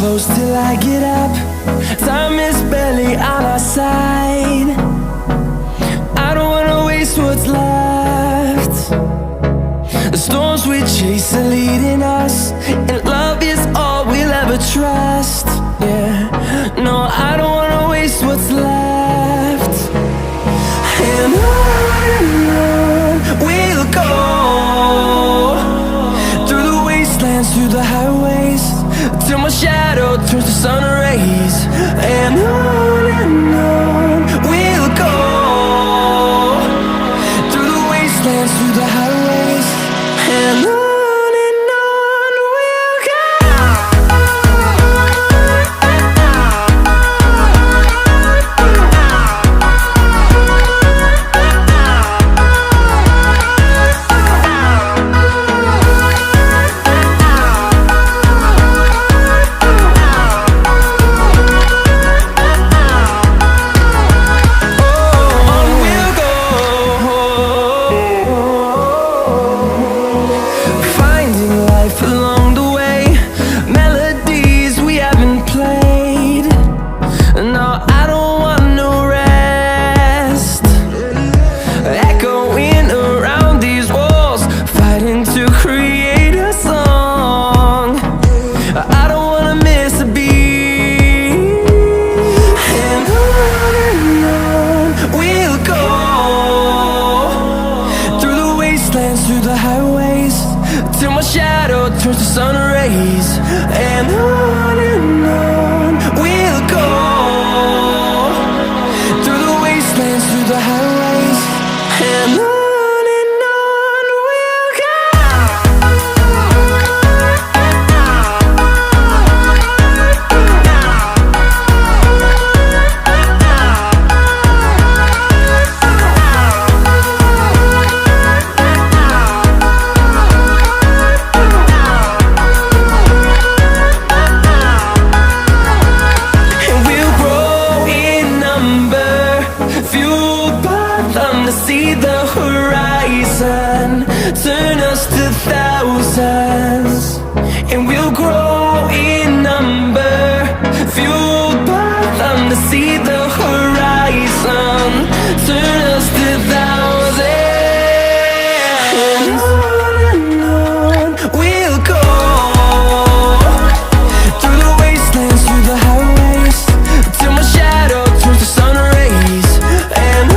close till I get up. Time is barely on our side. I don't wanna waste what's left. The storms we chase are leading us, and love is all we'll ever trust. Yeah, no, I don't wanna waste what's left. And on we'll go, through the wastelands, through the highways, till my shadow turns to sun rays. And on we'll go, through the wastelands, through the highways, and on we'll go. Through the highways, till my shadow turns to sun rays. And on we'll go, through the wastelands, through the highways, and on we'll go. See the horizon, turn us to thousands, and we'll grow in number, fueled by them to see the horizon, turn us to thousands. And on we'll go, through the wastelands, through the highways, till my shadow turns to sun rays. And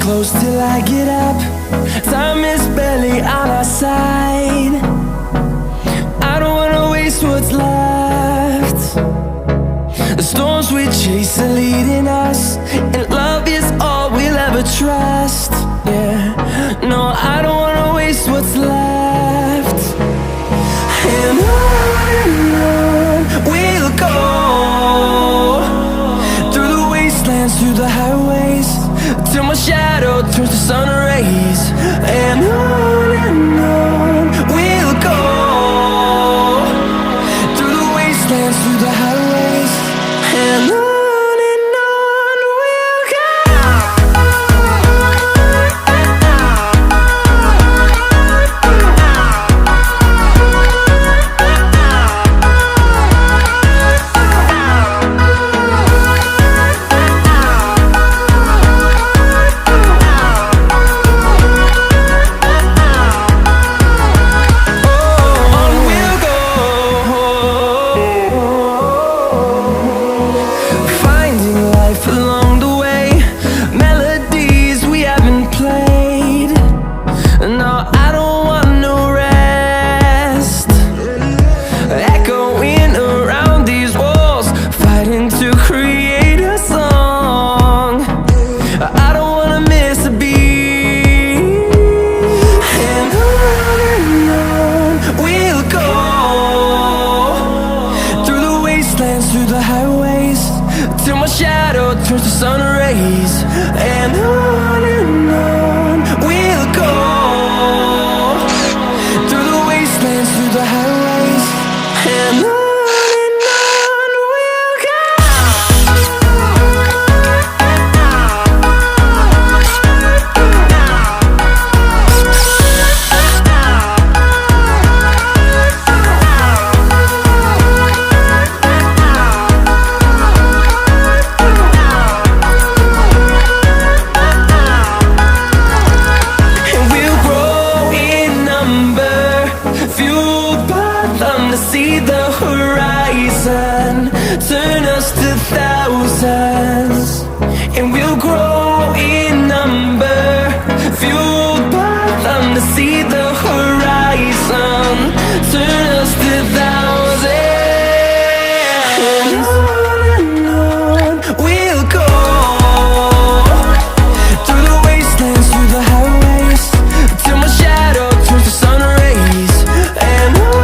close till I get up. Time is barely on our side. I don't wanna waste what's left. The storms we chase are leading us, and love is all we'll ever trust. Yeah, no, I don't wanna waste what's left. And on we'll go, through the wastelands, through the highways, till my shadow turns to sun rays. And on we'll go, through the wastelands, through the highways, and on. rays, and on we'll go, through the wastelands, through the highways, and on we'll go. See the horizon turn us to thousands, and we'll grow in number, fueled by them to see the horizon turn us to thousands, and on we'll go, through the wastelands, through the highways, till my shadow turns to sun rays, and on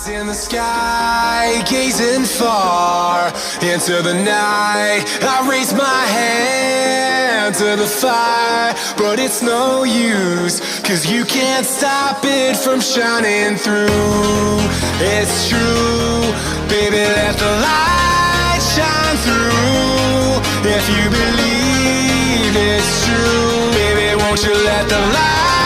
in the sky, gazing far into the night. I raise my hand to the fire, but it's no use, 'cause you can't stop it from shining through. It's true, baby, let the light shine through. If you believe it's true, baby, won't you let the light